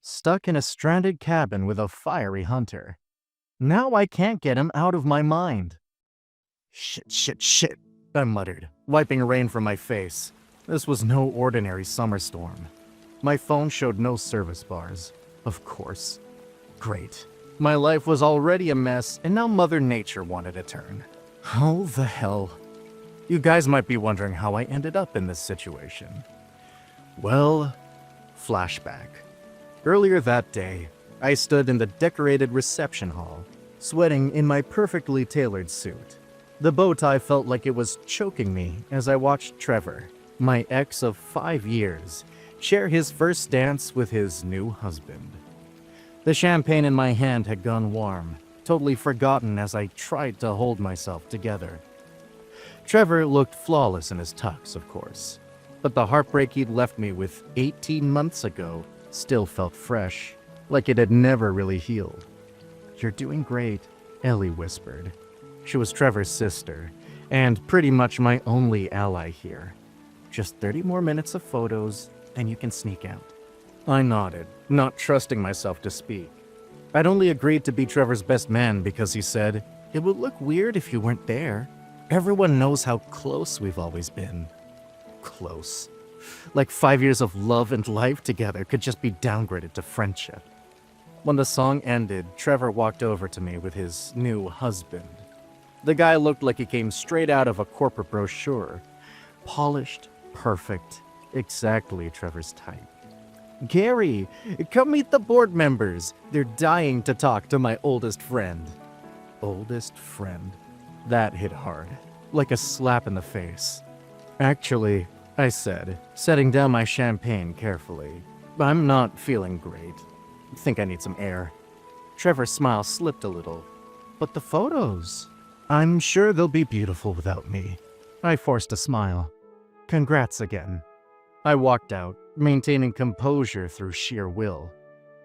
stuck in a stranded cabin with a fiery hunter. Now I can't get him out of my mind. Shit, shit, shit, I muttered, wiping rain from my face. This was no ordinary summerstorm. My phone showed no service bars. Of course. Great. My life was already a mess, and now Mother Nature wanted a turn. Oh, the hell. You guys might be wondering how I ended up in this situation. Well, flashback. Earlier that day, I stood in the decorated reception hall, sweating in my perfectly tailored suit. The bow tie felt like it was choking me as I watched Trevor, my ex of 5 years, share his first dance with his new husband. The champagne in my hand had gone warm, totally forgotten as I tried to hold myself together. Trevor looked flawless in his tux, of course, but the heartbreak he'd left me with 18 months ago still felt fresh, like it had never really healed. "You're doing great," Ellie whispered. She was Trevor's sister, and pretty much my only ally here. "Just 30 more minutes of photos, and you can sneak out." I nodded, not trusting myself to speak. I'd only agreed to be Trevor's best man because he said, "It would look weird if you weren't there. Everyone knows how close we've always been." Close. Like 5 years of love and life together could just be downgraded to friendship. When the song ended, Trevor walked over to me with his new husband. The guy looked like he came straight out of a corporate brochure. Polished, perfect, exactly Trevor's type. "Gary, come meet the board members. They're dying to talk to my oldest friend." Oldest friend. That hit hard, like a slap in the face. "Actually," I said, setting down my champagne carefully, "I'm not feeling great. Think I need some air." Trevor's smile slipped a little. "But the photos? I'm sure they'll be beautiful without me." I forced a smile. "Congrats again." I walked out, maintaining composure through sheer will.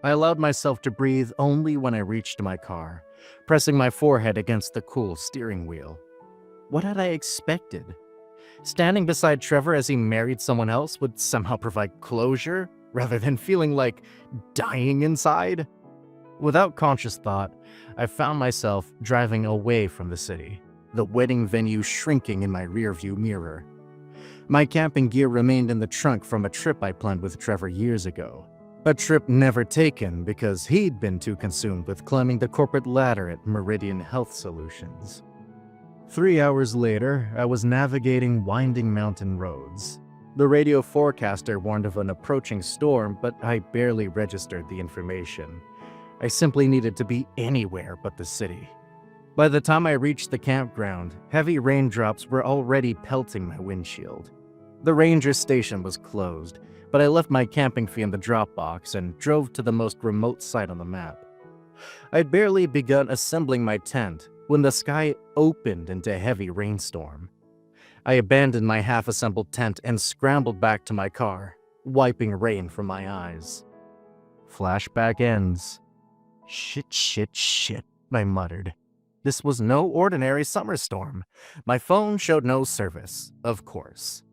I allowed myself to breathe only when I reached my car, pressing my forehead against the cool steering wheel. What had I expected? Standing beside Trevor as he married someone else would somehow provide closure, rather than feeling like dying inside? Without conscious thought, I found myself driving away from the city, the wedding venue shrinking in my rearview mirror. My camping gear remained in the trunk from a trip I planned with Trevor years ago. A trip never taken because he'd been too consumed with climbing the corporate ladder at Meridian Health Solutions. 3 hours later, I was navigating winding mountain roads. The radio forecaster warned of an approaching storm, but I barely registered the information. I simply needed to be anywhere but the city. By the time I reached the campground, heavy raindrops were already pelting my windshield. The ranger station was closed, but I left my camping fee in the drop box and drove to the most remote site on the map. I'd barely begun assembling my tent when the sky opened into a heavy rainstorm. I abandoned my half-assembled tent and scrambled back to my car, wiping rain from my eyes. Flashback ends. "Shit, shit, shit," I muttered. This was no ordinary summerstorm. My phone showed no service, of course.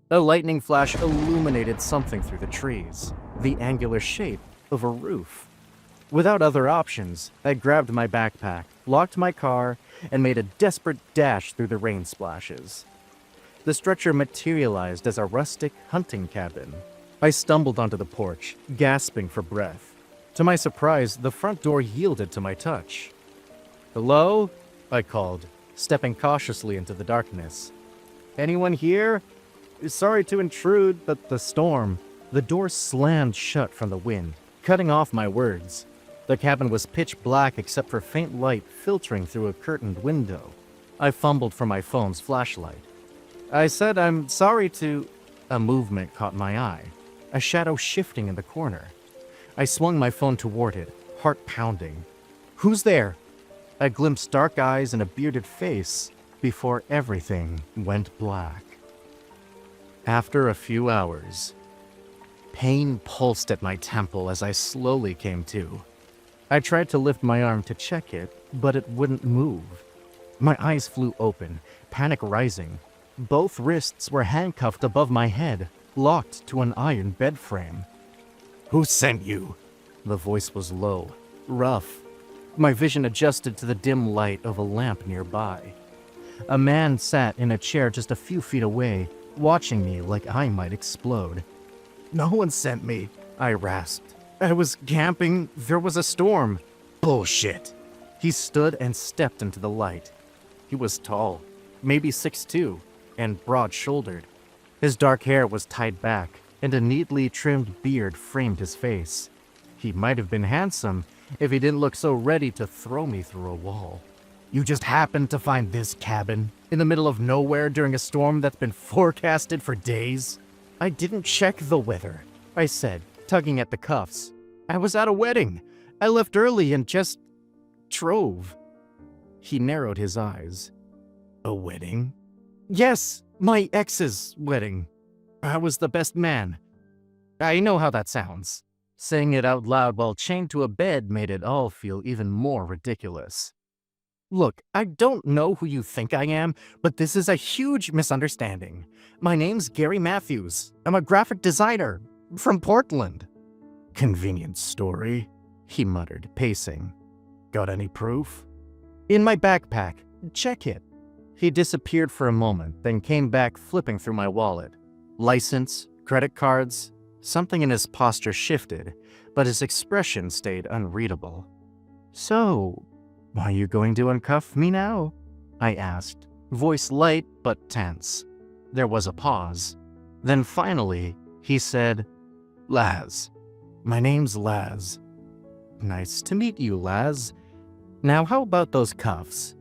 A lightning flash illuminated something through the trees, the angular shape of a roof. Without other options, I grabbed my backpack, locked my car, and made a desperate dash through the rain splashes. The structure materialized as a rustic hunting cabin. I stumbled onto the porch, gasping for breath. To my surprise, the front door yielded to my touch. "Hello?" I called, stepping cautiously into the darkness. "Anyone here? Sorry to intrude, but the storm." The door slammed shut from the wind, cutting off my words. The cabin was pitch black except for faint light filtering through a curtained window. I fumbled for my phone's flashlight. I said, "I'm sorry to..." A movement caught my eye, a shadow shifting in the corner. I swung my phone toward it, heart pounding. "Who's there?" I glimpsed dark eyes and a bearded face before everything went black. After a few hours, pain pulsed at my temple as I slowly came to. I tried to lift my arm to check it, but it wouldn't move. My eyes flew open, panic rising. Both wrists were handcuffed above my head, locked to an iron bed frame. "Who sent you?" The voice was low, rough. My vision adjusted to the dim light of a lamp nearby. A man sat in a chair just a few feet away, watching me like I might explode. "No one sent me," I rasped. "I was camping. There was a storm." "Bullshit." He stood and stepped into the light. He was tall, maybe 6'2", and broad-shouldered. His dark hair was tied back, and a neatly trimmed beard framed his face. He might have been handsome if he didn't look so ready to throw me through a wall. "You just happened to find this cabin in the middle of nowhere during a storm that's been forecasted for days?" "I didn't check the weather," I said, tugging at the cuffs. "I was at a wedding. I left early and just drove." He narrowed his eyes. "A wedding?" "Yes, my ex's wedding. I was the best man." I know how that sounds. Saying it out loud while chained to a bed made it all feel even more ridiculous. "Look, I don't know who you think I am, but this is a huge misunderstanding. My name's Gary Matthews. I'm a graphic designer from Portland." "Convenient story," he muttered, pacing. "Got any proof?" "In my backpack. Check it." He disappeared for a moment, then came back flipping through my wallet. License, credit cards. Something in his posture shifted, but his expression stayed unreadable. "So, are you going to uncuff me now?" I asked, voice light but tense. There was a pause. Then finally, he said, "Laz. My name's Laz." "Nice to meet you, Laz. Now how about those cuffs?"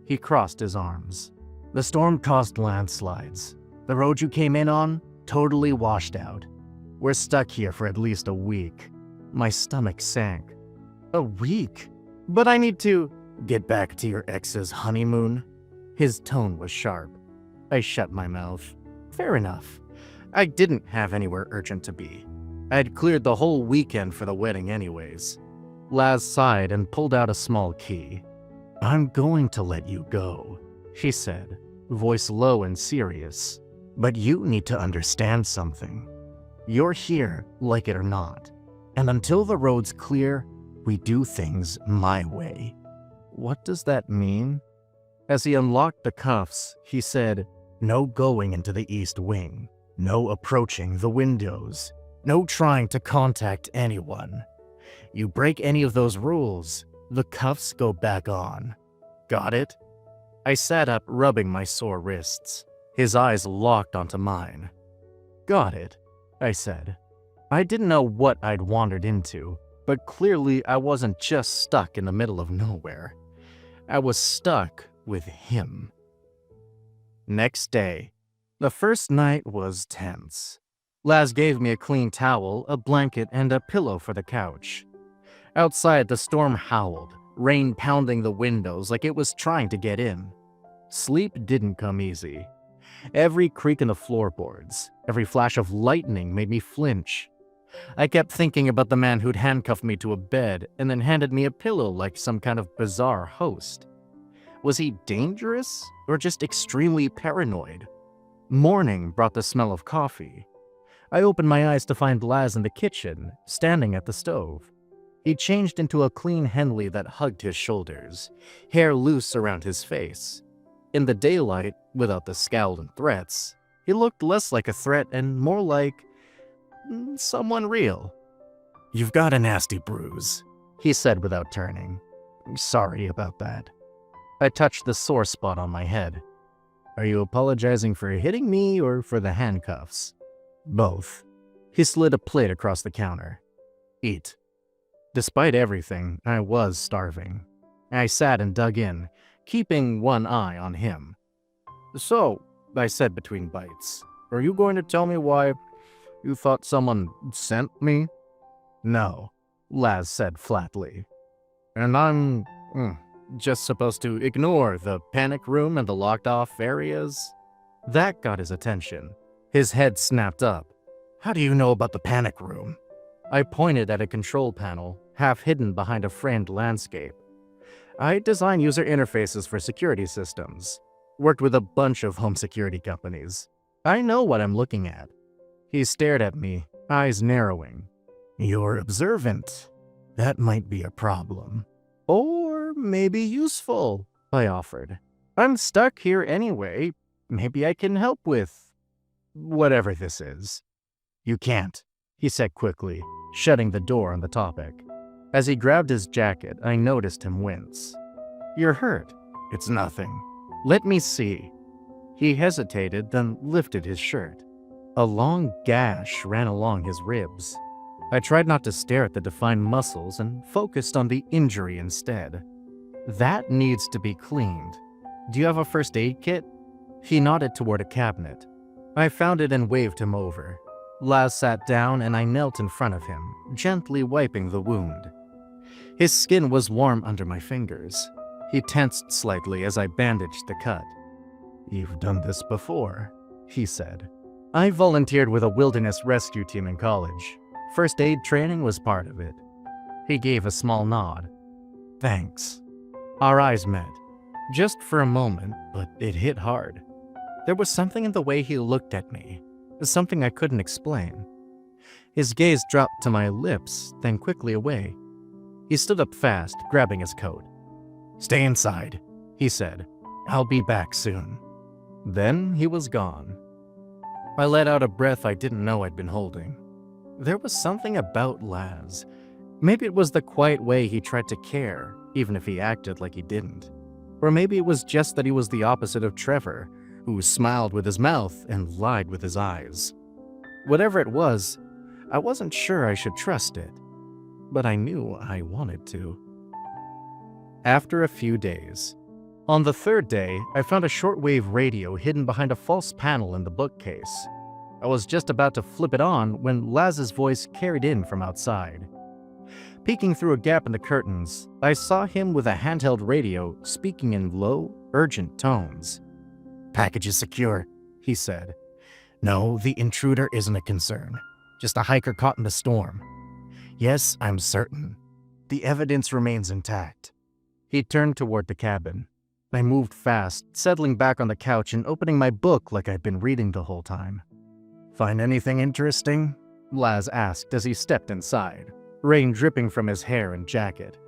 He crossed his arms. "The storm caused landslides. The road you came in on, totally washed out. We're stuck here for at least a week." My stomach sank. "A week? But I need to get back to your ex's honeymoon." His tone was sharp. I shut my mouth. Fair enough. I didn't have anywhere urgent to be. I'd cleared the whole weekend for the wedding anyways. Laz sighed and pulled out a small key. "I'm going to let you go," he said, voice low and serious. "But you need to understand something. You're here, like it or not. And until the road's clear, we do things my way." "What does that mean?" As he unlocked the cuffs, he said, "No going into the east wing. No approaching the windows. No trying to contact anyone. You break any of those rules, the cuffs go back on. Got it?" I sat up, rubbing my sore wrists. His eyes locked onto mine. "Got it," I said. I didn't know what I'd wandered into, but clearly I wasn't just stuck in the middle of nowhere. I was stuck with him. Next day. The first night was tense. Laz gave me a clean towel, a blanket, and a pillow for the couch. Outside, the storm howled, rain pounding the windows like it was trying to get in. Sleep didn't come easy. Every creak in the floorboards, every flash of lightning made me flinch. I kept thinking about the man who'd handcuffed me to a bed and then handed me a pillow like some kind of bizarre host. Was he dangerous or just extremely paranoid? Morning brought the smell of coffee. I opened my eyes to find Laz in the kitchen, standing at the stove. He changed into a clean Henley that hugged his shoulders, hair loose around his face. In the daylight, without the scowl and threats, he looked less like a threat and more like someone real. "You've got a nasty bruise," he said without turning. "Sorry about that." I touched the sore spot on my head. "Are you apologizing for hitting me or for the handcuffs?" "Both." He slid a plate across the counter. "Eat." Despite everything, I was starving. I sat and dug in, keeping one eye on him. "So," I said between bites, "are you going to tell me why you thought someone sent me?" "No," Laz said flatly. "And I'm just supposed to ignore the panic room and the locked-off areas?" That got his attention. His head snapped up. "How do you know about the panic room?" I pointed at a control panel, half hidden behind a framed landscape. I design user interfaces for security systems. Worked with a bunch of home security companies. I know what I'm looking at. He stared at me, eyes narrowing. "You're observant." That might be a problem. Or maybe useful, I offered. I'm stuck here anyway. Maybe I can help with whatever this is. You can't, he said quickly, shutting the door on the topic. As he grabbed his jacket, I noticed him wince. You're hurt. It's nothing. Let me see. He hesitated, then lifted his shirt. A long gash ran along his ribs. I tried not to stare at the defined muscles and focused on the injury instead. That needs to be cleaned. Do you have a first aid kit? He nodded toward a cabinet. I found it and waved him over. Laz sat down and I knelt in front of him, gently wiping the wound. His skin was warm under my fingers. He tensed slightly as I bandaged the cut. You've done this before, he said. I volunteered with a wilderness rescue team in college. First aid training was part of it. He gave a small nod. Thanks. Our eyes met. Just for a moment, but it hit hard. There was something in the way he looked at me, something I couldn't explain. His gaze dropped to my lips, then quickly away. He stood up fast, grabbing his coat. Stay inside, he said. I'll be back soon. Then he was gone. I let out a breath I didn't know I'd been holding. There was something about Laz. Maybe it was the quiet way he tried to care, even if he acted like he didn't. Or maybe it was just that he was the opposite of Trevor, who smiled with his mouth and lied with his eyes. Whatever it was, I wasn't sure I should trust it, but I knew I wanted to. After a few days, on the third day, I found a shortwave radio hidden behind a false panel in the bookcase. I was just about to flip it on when Laz's voice carried in from outside. Peeking through a gap in the curtains, I saw him with a handheld radio speaking in low, urgent tones. Package is secure, he said. No, the intruder isn't a concern. Just a hiker caught in the storm. Yes, I'm certain. The evidence remains intact. He turned toward the cabin. I moved fast, settling back on the couch and opening my book like I'd been reading the whole time. Find anything interesting? Laz asked as he stepped inside, rain dripping from his hair and jacket.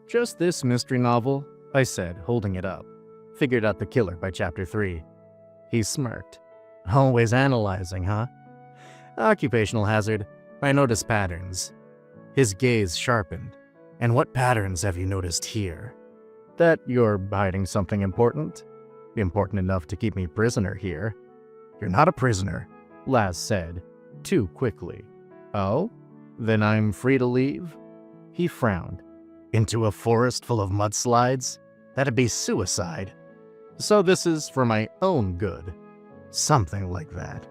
Just this mystery novel, I said, holding it up. Figured out the killer by chapter 3. He smirked. Always analyzing, huh? Occupational hazard. I notice patterns. His gaze sharpened. And what patterns have you noticed here? That you're hiding something important? Important enough to keep me prisoner here. You're not a prisoner, Laz said, too quickly. Oh? Then I'm free to leave? He frowned. Into a forest full of mudslides? That'd be suicide. So this is for my own good. Something like that.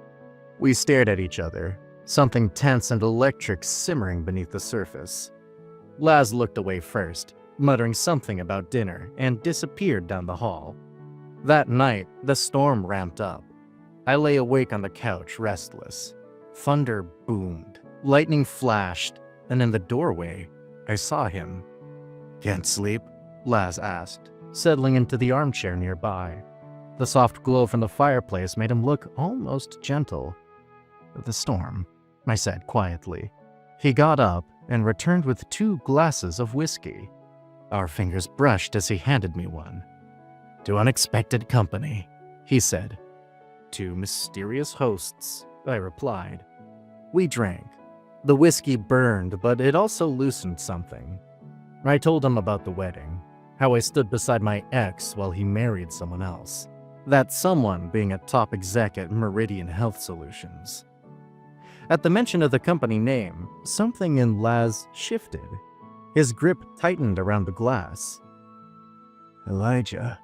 We stared at each other, something tense and electric simmering beneath the surface. Laz looked away first, muttering something about dinner, and disappeared down the hall. That night, the storm ramped up. I lay awake on the couch, restless. Thunder boomed, lightning flashed, and in the doorway, I saw him. Can't sleep? Laz asked, settling into the armchair nearby. The soft glow from the fireplace made him look almost gentle. The storm, I said quietly. He got up and returned with 2 glasses of whiskey. Our fingers brushed as he handed me one. To unexpected company, he said. To mysterious hosts, I replied. We drank. The whiskey burned, but it also loosened something. I told him about the wedding, how I stood beside my ex while he married someone else. That someone being a top exec at Meridian Health Solutions. At the mention of the company name, something in Laz shifted. His grip tightened around the glass. Elijah,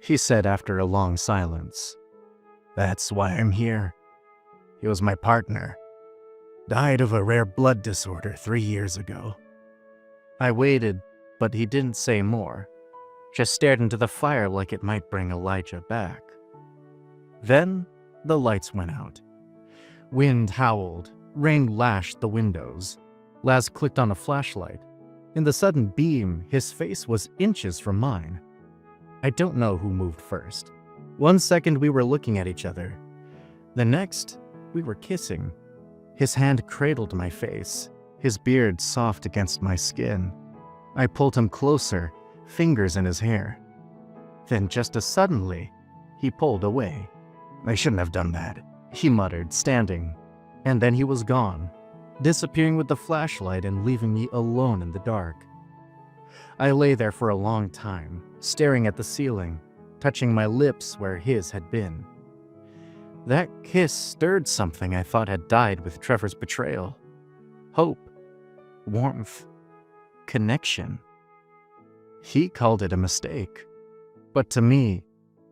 he said after a long silence. That's why I'm here. He was my partner. Died of a rare blood disorder 3 years ago. I waited, but he didn't say more. Just stared into the fire like it might bring Elijah back. Then, the lights went out. Wind howled, rain lashed the windows. Laz clicked on a flashlight. In the sudden beam, his face was inches from mine. I don't know who moved first. 1 second we were looking at each other. The next, we were kissing. His hand cradled my face, his beard soft against my skin. I pulled him closer, fingers in his hair. Then just as suddenly, he pulled away. "I shouldn't have done that," he muttered, standing. And then he was gone, disappearing with the flashlight and leaving me alone in the dark. I lay there for a long time, staring at the ceiling, touching my lips where his had been. That kiss stirred something I thought had died with Trevor's betrayal. Hope, warmth, connection. He called it a mistake, but to me,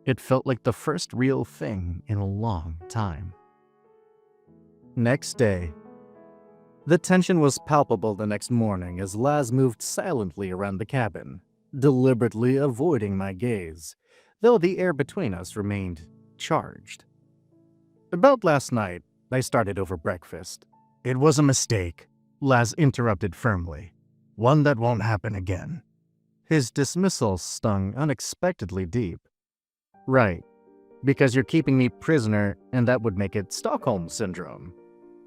it felt like the first real thing in a long time. Next day. The tension was palpable the next morning as Laz moved silently around the cabin, deliberately avoiding my gaze, though the air between us remained charged. About last night, I started over breakfast. "It was a mistake," Laz interrupted firmly. "One that won't happen again." His dismissal stung unexpectedly deep. "Right, because you're keeping me prisoner and that would make it Stockholm Syndrome."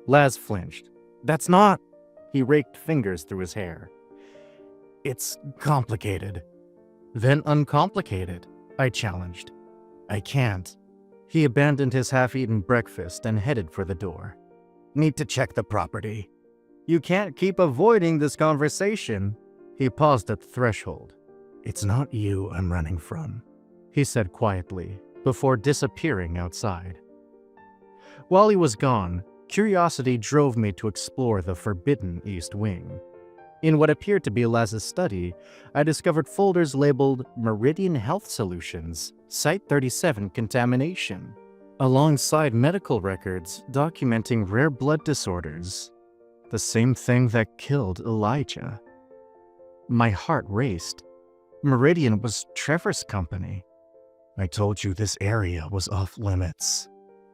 Laz flinched. "That's not..." He raked fingers through his hair. "It's complicated." "Then uncomplicate it," I challenged. "I can't." He abandoned his half-eaten breakfast and headed for the door. "Need to check the property." "You can't keep avoiding this conversation." He paused at the threshold. "It's not you I'm running from," he said quietly, before disappearing outside. While he was gone, curiosity drove me to explore the forbidden East Wing. In what appeared to be Laz's study, I discovered folders labeled Meridian Health Solutions, Site 37 Contamination, alongside medical records documenting rare blood disorders, the same thing that killed Elijah. My heart raced. Meridian was Trevor's company. "I told you this area was off limits."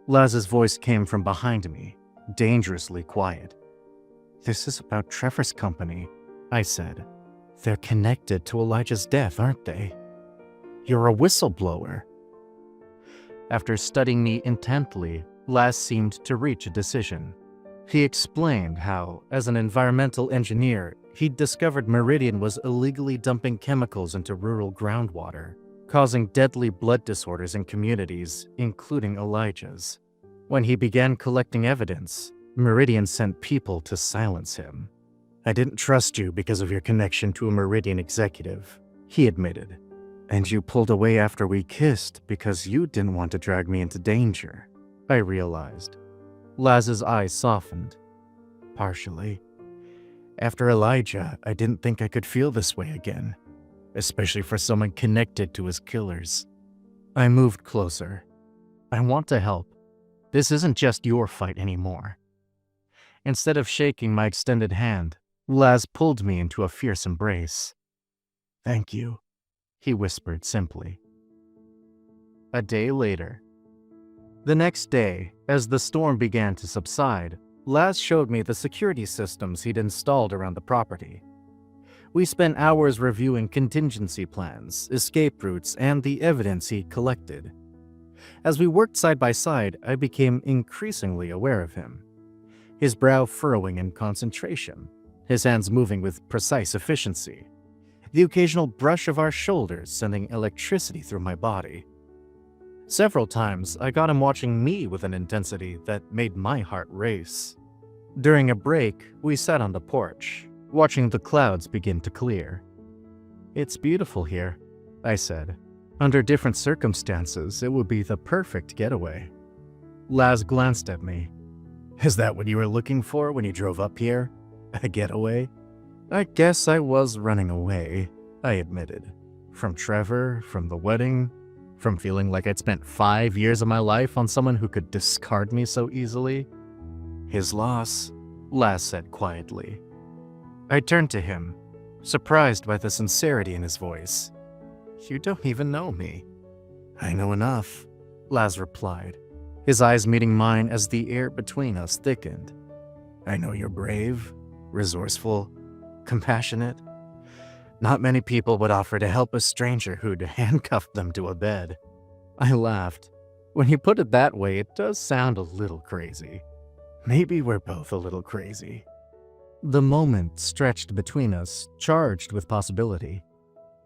Laz's voice came from behind me, dangerously quiet. "This is about Trevor's company," I said. "They're connected to Elijah's death, aren't they?" "You're a whistleblower." After studying me intently, Laz seemed to reach a decision. He explained how, as an environmental engineer, he'd discovered Meridian was illegally dumping chemicals into rural groundwater, causing deadly blood disorders in communities, including Elijah's. When he began collecting evidence, Meridian sent people to silence him. "I didn't trust you because of your connection to a Meridian executive," he admitted. "And you pulled away after we kissed because you didn't want to drag me into danger," I realized. Laz's eyes softened. "Partially. After Elijah, I didn't think I could feel this way again, especially for someone connected to his killers." I moved closer. "I want to help. This isn't just your fight anymore." Instead of shaking my extended hand, Laz pulled me into a fierce embrace. "Thank you," he whispered simply. A day later. The next day, as the storm began to subside, Laz showed me the security systems he'd installed around the property. We spent hours reviewing contingency plans, escape routes, and the evidence he'd collected. As we worked side by side, I became increasingly aware of him. His brow furrowing in concentration, his hands moving with precise efficiency, the occasional brush of our shoulders sending electricity through my body. Several times, I got him watching me with an intensity that made my heart race. During a break, we sat on the porch, watching the clouds begin to clear. "It's beautiful here," I said. "Under different circumstances, it would be the perfect getaway." Laz glanced at me. "Is that what you were looking for when you drove up here? A getaway?" "I guess I was running away," I admitted. "From Trevor, from the wedding, from feeling like I'd spent 5 years of my life on someone who could discard me so easily." "His loss," Laz said quietly. I turned to him, surprised by the sincerity in his voice. "You don't even know me." "I know enough," Laz replied, his eyes meeting mine as the air between us thickened. "I know you're brave, resourceful, compassionate. Not many people would offer to help a stranger who'd handcuffed them to a bed." I laughed. "When you put it that way, it does sound a little crazy." "Maybe we're both a little crazy." The moment stretched between us, charged with possibility.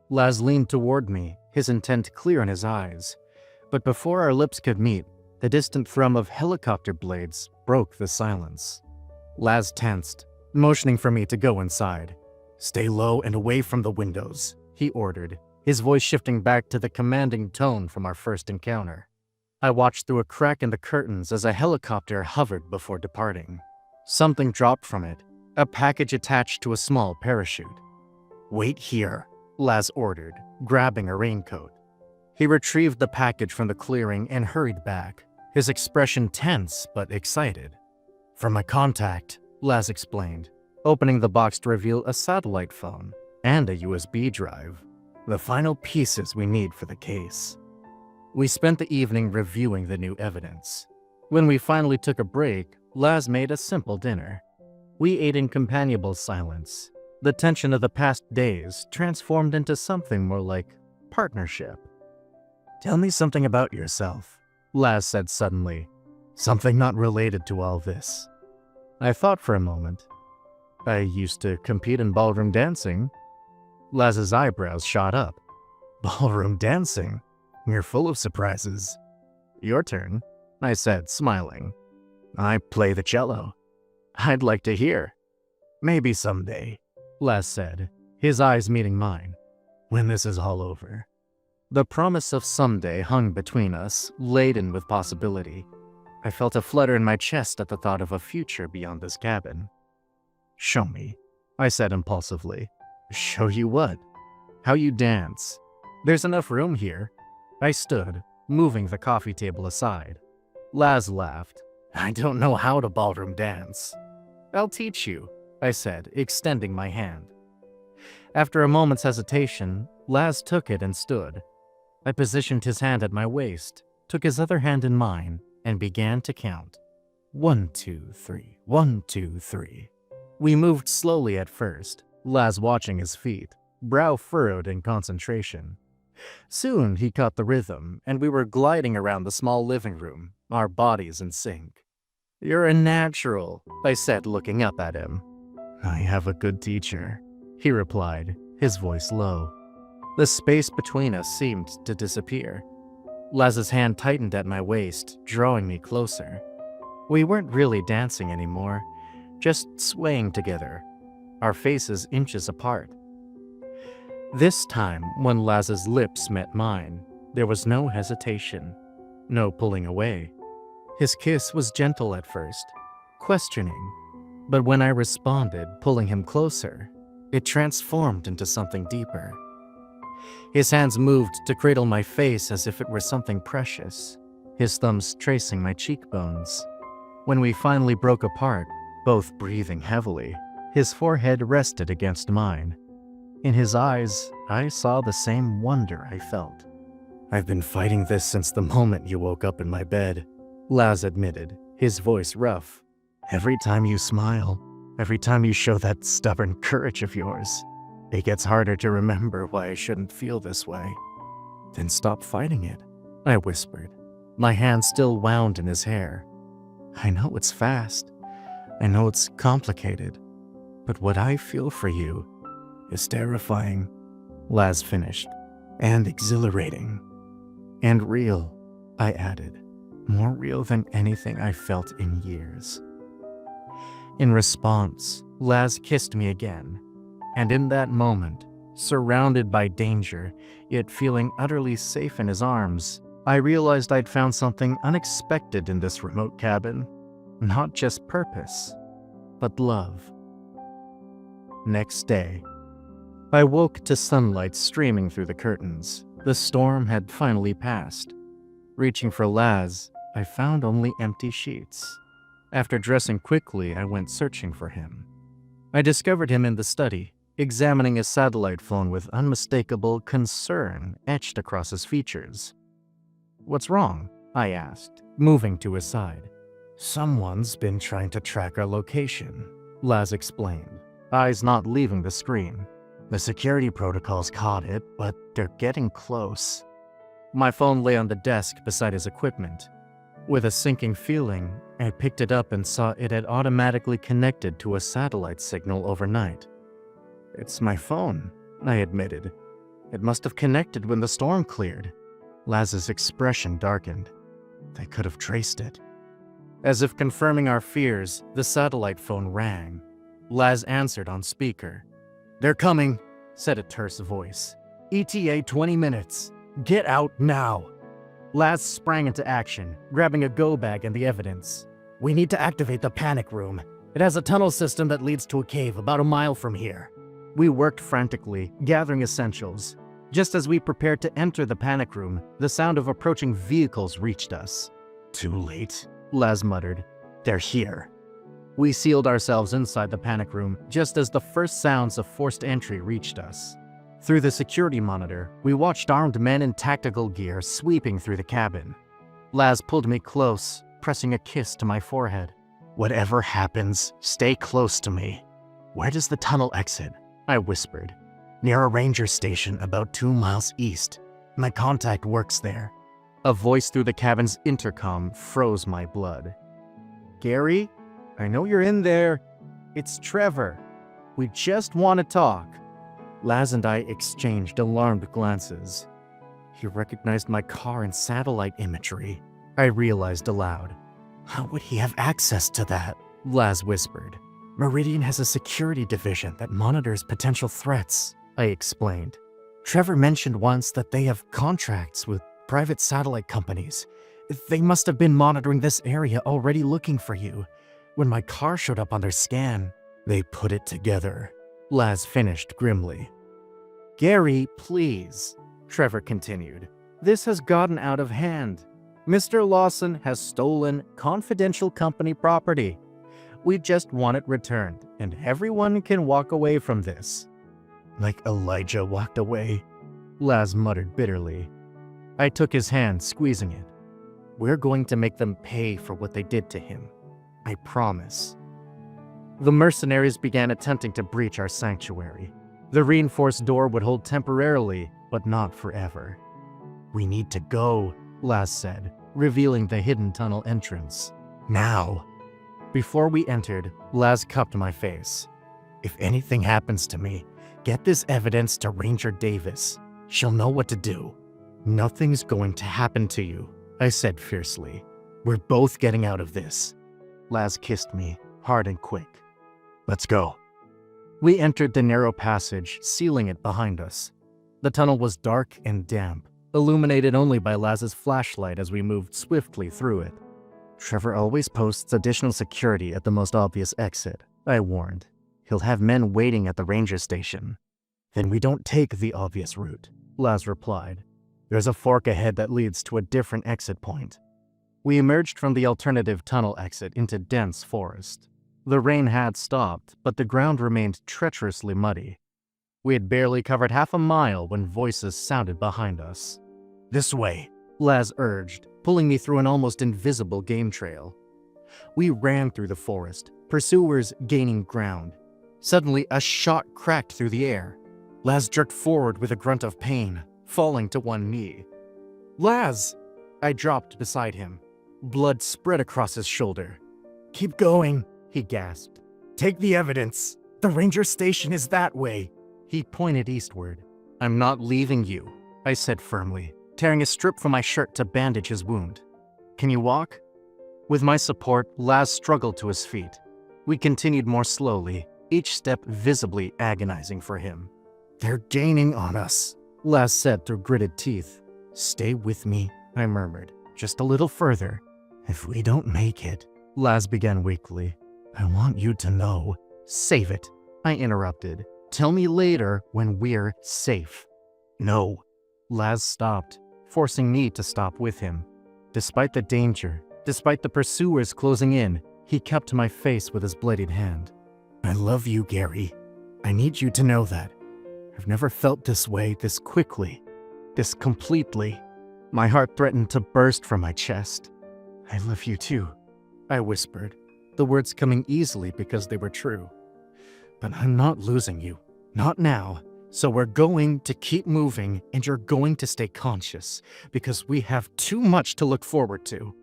Laz leaned toward me, his intent clear in his eyes. But before our lips could meet, the distant thrum of helicopter blades broke the silence. Laz tensed, motioning for me to go inside. "Stay low and away from the windows," he ordered, his voice shifting back to the commanding tone from our first encounter. I watched through a crack in the curtains as a helicopter hovered before departing. Something dropped from it, a package attached to a small parachute. "Wait here," Laz ordered, grabbing a raincoat. He retrieved the package from the clearing and hurried back, his expression tense but excited. "For my contact," Laz explained, opening the box to reveal a satellite phone and a USB drive, the final pieces we need for the case. We spent the evening reviewing the new evidence. When we finally took a break, Laz made a simple dinner. We ate in companionable silence. The tension of the past days transformed into something more like partnership. "Tell me something about yourself," Laz said suddenly. "Something not related to all this." I thought for a moment. "I used to compete in ballroom dancing." Laz's eyebrows shot up. "Ballroom dancing? You're full of surprises." "Your turn," I said, smiling. "I play the cello." "I'd like to hear." "Maybe someday," Laz said, his eyes meeting mine. "When this is all over." The promise of someday hung between us, laden with possibility. I felt a flutter in my chest at the thought of a future beyond this cabin. "Show me," I said impulsively. "Show you what?" "How you dance. There's enough room here." I stood, moving the coffee table aside. Laz laughed. "I don't know how to ballroom dance." "I'll teach you," I said, extending my hand. After a moment's hesitation, Laz took it and stood. I positioned his hand at my waist, took his other hand in mine, and began to count. 1, 2, 3, 1, 2, 3. We moved slowly at first, Laz watching his feet, brow furrowed in concentration. Soon he caught the rhythm, and we were gliding around the small living room, our bodies in sync. "You're a natural," I said, looking up at him. "I have a good teacher," he replied, his voice low. The space between us seemed to disappear. Laz's hand tightened at my waist, drawing me closer. We weren't really dancing anymore, just swaying together, our faces inches apart. This time, when Laz's lips met mine, there was no hesitation, no pulling away. His kiss was gentle at first, questioning, but when I responded, pulling him closer, it transformed into something deeper. His hands moved to cradle my face as if it were something precious, his thumbs tracing my cheekbones. When we finally broke apart, both breathing heavily, his forehead rested against mine. In his eyes, I saw the same wonder I felt. "I've been fighting this since the moment you woke up in my bed," Laz admitted, his voice rough. "Every time you smile, every time you show that stubborn courage of yours, it gets harder to remember why I shouldn't feel this way." "Then stop fighting it," I whispered, my hand still wound in his hair. "I know it's fast. I know it's complicated. But what I feel for you is terrifying," Laz finished, "and exhilarating. And real," I added, "more real than anything I felt in years." In response, Laz kissed me again, and in that moment, surrounded by danger, yet feeling utterly safe in his arms, I realized I'd found something unexpected in this remote cabin. Not just purpose, but love. Next day, I woke to sunlight streaming through the curtains. The storm had finally passed. Reaching for Laz, I found only empty sheets. After dressing quickly, I went searching for him. I discovered him in the study, examining his satellite phone with unmistakable concern etched across his features. "What's wrong?" I asked, moving to his side. "Someone's been trying to track our location," Laz explained, eyes not leaving the screen. "The security protocols caught it, but they're getting close." My phone lay on the desk beside his equipment. With a sinking feeling, I picked it up and saw it had automatically connected to a satellite signal overnight. "It's my phone," I admitted. "It must have connected when the storm cleared." Laz's expression darkened. "They could have traced it." As if confirming our fears, the satellite phone rang. Laz answered on speaker. "They're coming," said a terse voice. "ETA 20 minutes. Get out now." Laz sprang into action, grabbing a go bag and the evidence. "We need to activate the panic room. It has a tunnel system that leads to a cave about a mile from here." We worked frantically, gathering essentials. Just as we prepared to enter the panic room, the sound of approaching vehicles reached us. "Too late," Laz muttered. "They're here." We sealed ourselves inside the panic room just as the first sounds of forced entry reached us. Through the security monitor, we watched armed men in tactical gear sweeping through the cabin. Laz pulled me close, pressing a kiss to my forehead. "Whatever happens, stay close to me." "Where does the tunnel exit?" I whispered. "Near a ranger station about 2 miles east. My contact works there." A voice through the cabin's intercom froze my blood. "Gary, I know you're in there. It's Trevor. We just want to talk." Laz and I exchanged alarmed glances. He recognized my car in satellite imagery, I realized aloud. "How would he have access to that?" Laz whispered. "Meridian has a security division that monitors potential threats," I explained. "Trevor mentioned once that they have contracts with private satellite companies. They must have been monitoring this area already looking for you. When my car showed up on their scan, they put it together," Laz finished grimly. "Gary, please," Trevor continued. "This has gotten out of hand. Mr. Lawson has stolen confidential company property. We just want it returned, and everyone can walk away from this." "Like Elijah walked away," Laz muttered bitterly. I took his hand, squeezing it. "We're going to make them pay for what they did to him. I promise." The mercenaries began attempting to breach our sanctuary. The reinforced door would hold temporarily, but not forever. "We need to go," Laz said, revealing the hidden tunnel entrance. "Now." Before we entered, Laz cupped my face. "If anything happens to me, get this evidence to Ranger Davis. She'll know what to do." "Nothing's going to happen to you," I said fiercely. "We're both getting out of this." Laz kissed me, hard and quick. "Let's go." We entered the narrow passage, sealing it behind us. The tunnel was dark and damp, illuminated only by Laz's flashlight as we moved swiftly through it. "Trevor always posts additional security at the most obvious exit," I warned. "He'll have men waiting at the ranger station." "Then we don't take the obvious route," Laz replied. "There's a fork ahead that leads to a different exit point." We emerged from the alternative tunnel exit into dense forest. The rain had stopped, but the ground remained treacherously muddy. We had barely covered half a mile when voices sounded behind us. "This way," Laz urged, pulling me through an almost invisible game trail. We ran through the forest, pursuers gaining ground. Suddenly, a shot cracked through the air. Laz jerked forward with a grunt of pain, falling to one knee. "Laz!" I dropped beside him. Blood spread across his shoulder. "Keep going," he gasped. "Take the evidence. The ranger station is that way." He pointed eastward. "I'm not leaving you," I said firmly, tearing a strip from my shirt to bandage his wound. "Can you walk?" With my support, Laz struggled to his feet. We continued more slowly, each step visibly agonizing for him. "They're gaining on us," Laz said through gritted teeth. "Stay with me," I murmured. "Just a little further." "If we don't make it," Laz began weakly, "I want you to know." "Save it," I interrupted. "Tell me later when we're safe." "No." Laz stopped, forcing me to stop with him. Despite the danger, despite the pursuers closing in, he kept my face with his bloodied hand. "I love you, Gary. I need you to know that. I've never felt this way, this quickly, this completely." My heart threatened to burst from my chest. "I love you too," I whispered, the words coming easily because they were true. "But I'm not losing you. Not now. So we're going to keep moving, and you're going to stay conscious, because we have too much to look forward to."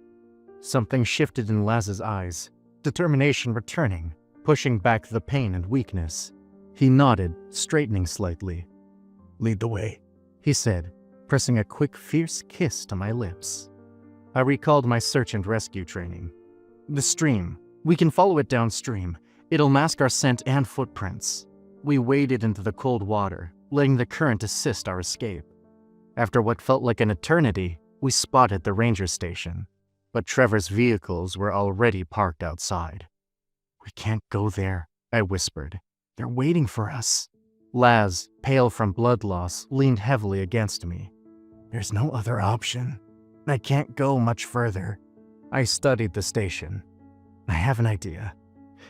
Something shifted in Laz's eyes, determination returning, pushing back the pain and weakness. He nodded, straightening slightly. "Lead the way," he said, pressing a quick, fierce kiss to my lips. I recalled my search and rescue training. The stream. We can follow it downstream. It'll mask our scent and footprints. We waded into the cold water, letting the current assist our escape. After what felt like an eternity, we spotted the ranger station, but Trevor's vehicles were already parked outside. "We can't go there," I whispered. "They're waiting for us." Laz, pale from blood loss, leaned heavily against me. "There's no other option. I can't go much further." I studied the station. "I have an idea."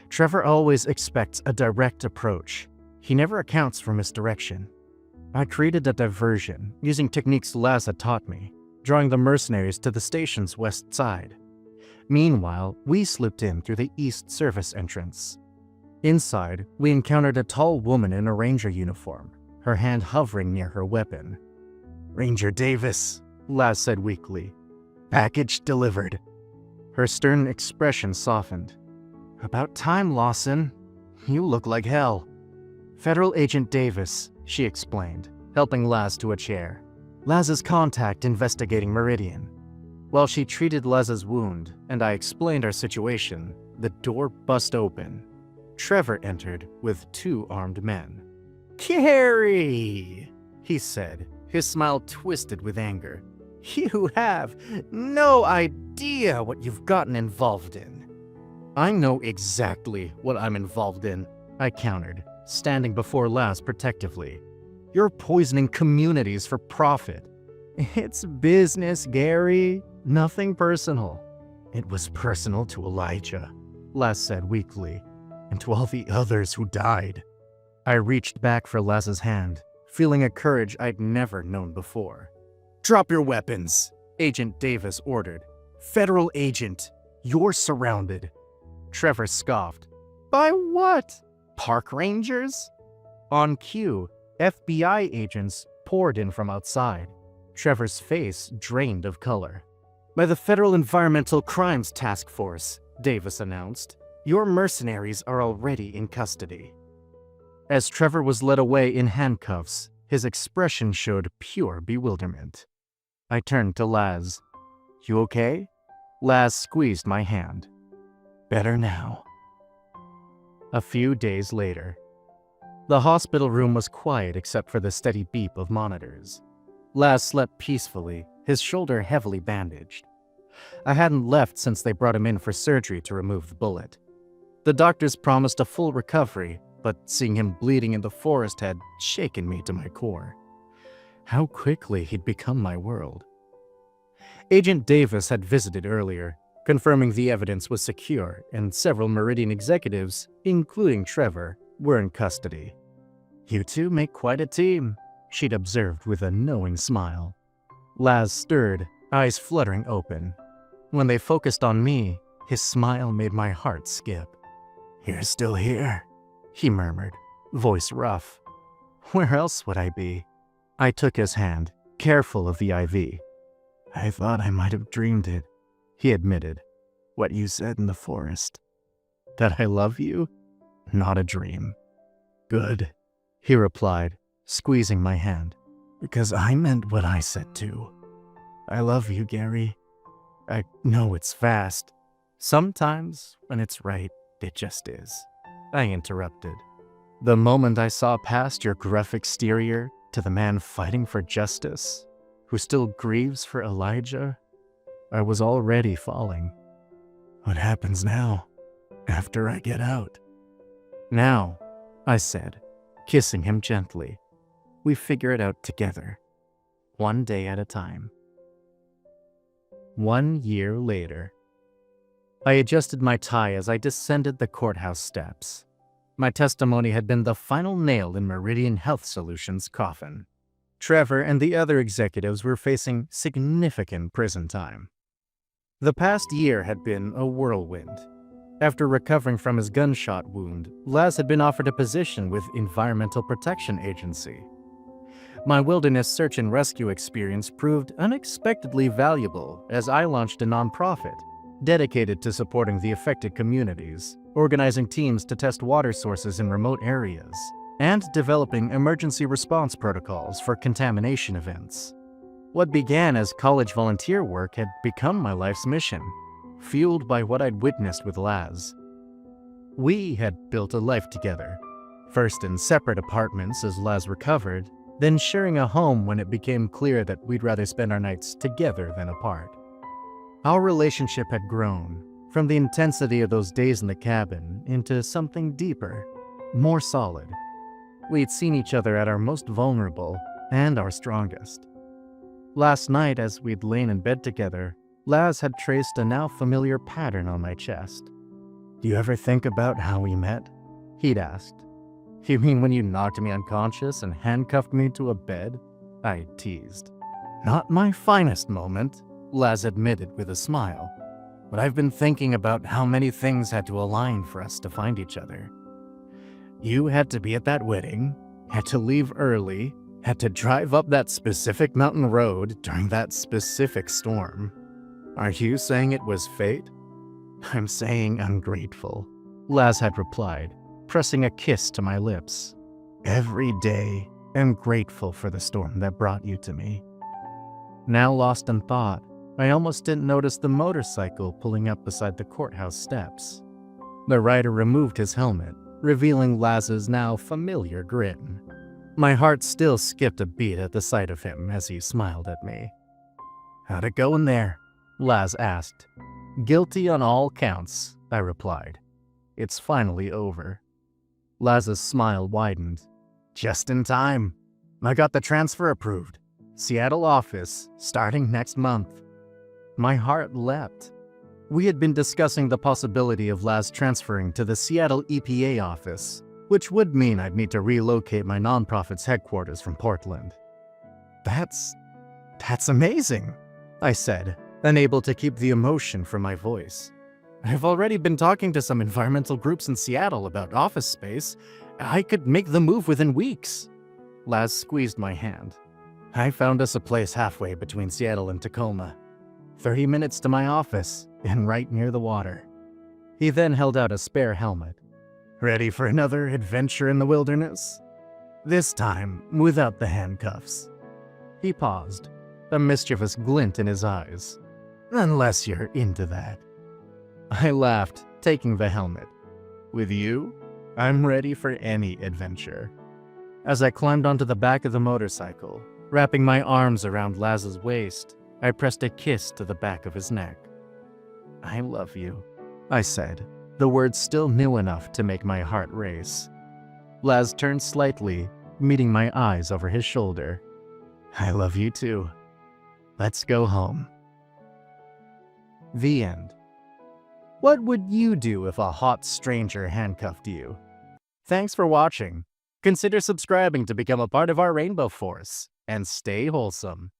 Trevor always expects a direct approach. He never accounts for misdirection. I created a diversion, using techniques Laz had taught me, drawing the mercenaries to the station's west side. Meanwhile, we slipped in through the east service entrance. Inside, we encountered a tall woman in a ranger uniform, her hand hovering near her weapon. "Ranger Davis," Laz said weakly. "Package delivered." Her stern expression softened. "About time, Lawson. You look like hell." "Federal Agent Davis," she explained, helping Laz to a chair. "Laz's contact investigating Meridian." While she treated Laz's wound and I explained our situation, the door bust open. Trevor entered with 2 armed men. "Carrie," he said, his smile twisted with anger. "You have no idea what you've gotten involved in." "I know exactly what I'm involved in," I countered, standing before Laz protectively. "You're poisoning communities for profit." "It's business, Gary. Nothing personal." "It was personal to Elijah," Laz said weakly, "and to all the others who died." I reached back for Laz's hand, feeling a courage I'd never known before. "Drop your weapons," Agent Davis ordered. "Federal agent, you're surrounded." Trevor scoffed. "By what? Park rangers?" On cue, FBI agents poured in from outside. Trevor's face drained of color. "By the Federal Environmental Crimes Task Force," Davis announced. "Your mercenaries are already in custody." As Trevor was led away in handcuffs, his expression showed pure bewilderment. I turned to Laz. "You okay?" Laz squeezed my hand. "Better now." A few days later. The hospital room was quiet except for the steady beep of monitors. Laz slept peacefully, his shoulder heavily bandaged. I hadn't left since they brought him in for surgery to remove the bullet. The doctors promised a full recovery, but seeing him bleeding in the forest had shaken me to my core. How quickly he'd become my world. Agent Davis had visited earlier, confirming the evidence was secure, and several Meridian executives, including Trevor, were in custody. "You two make quite a team," she'd observed with a knowing smile. Laz stirred, eyes fluttering open. When they focused on me, his smile made my heart skip. "You're still here," he murmured, voice rough. "Where else would I be?" I took his hand, careful of the IV. "I thought I might have dreamed it," he admitted. "What you said in the forest." "That I love you? Not a dream." "Good," he replied, squeezing my hand. "Because I meant what I said too. I love you, Gary. I know it's fast. Sometimes, when it's right, it just is." I interrupted. "The moment I saw past your gruff exterior to the man fighting for justice, who still grieves for Elijah, I was already falling." "What happens now, after I get out?" "Now," I said, kissing him gently, "we figure it out together, one day at a time." 1 year later. I adjusted my tie as I descended the courthouse steps. My testimony had been the final nail in Meridian Health Solutions' coffin. Trevor and the other executives were facing significant prison time. The past year had been a whirlwind. After recovering from his gunshot wound, Laz had been offered a position with Environmental Protection Agency. My wilderness search and rescue experience proved unexpectedly valuable as I launched a nonprofit, dedicated to supporting the affected communities, organizing teams to test water sources in remote areas, and developing emergency response protocols for contamination events. What began as college volunteer work had become my life's mission, fueled by what I'd witnessed with Laz. We had built a life together, first in separate apartments as Laz recovered, then sharing a home when it became clear that we'd rather spend our nights together than apart. Our relationship had grown, from the intensity of those days in the cabin into something deeper, more solid. We'd seen each other at our most vulnerable and our strongest. Last night, as we'd lain in bed together, Laz had traced a now familiar pattern on my chest. "Do you ever think about how we met?" he'd asked. "You mean when you knocked me unconscious and handcuffed me to a bed?" I teased. "Not my finest moment," Laz admitted with a smile. "But I've been thinking about how many things had to align for us to find each other. You had to be at that wedding, had to leave early, had to drive up that specific mountain road during that specific storm. Are you saying it was fate?" "I'm saying ungrateful," Laz had replied, pressing a kiss to my lips. "Every day, I'm grateful for the storm that brought you to me." Now lost in thought, I almost didn't notice the motorcycle pulling up beside the courthouse steps. The rider removed his helmet, revealing Laz's now familiar grin. My heart still skipped a beat at the sight of him as he smiled at me. "How'd it go in there?" Laz asked. "Guilty on all counts," I replied. "It's finally over." Laz's smile widened. "Just in time. I got the transfer approved. Seattle office, starting next month." My heart leapt. We had been discussing the possibility of Laz transferring to the Seattle EPA office, which would mean I'd need to relocate my nonprofit's headquarters from Portland. That's amazing," I said, unable to keep the emotion from my voice. "I've already been talking to some environmental groups in Seattle about office space. I could make the move within weeks." Laz squeezed my hand. "I found us a place halfway between Seattle and Tacoma. 30 minutes to my office, and right near the water." He then held out a spare helmet. "Ready for another adventure in the wilderness? This time, without the handcuffs." He paused, a mischievous glint in his eyes. "Unless you're into that." I laughed, taking the helmet. "With you, I'm ready for any adventure." As I climbed onto the back of the motorcycle, wrapping my arms around Laz's waist, I pressed a kiss to the back of his neck. "I love you," I said, the words still new enough to make my heart race. Laz turned slightly, meeting my eyes over his shoulder. "I love you too. Let's go home." The end. What would you do if a hot stranger handcuffed you? Thanks for watching. Consider subscribing to become a part of our Rainbow Force, and stay wholesome.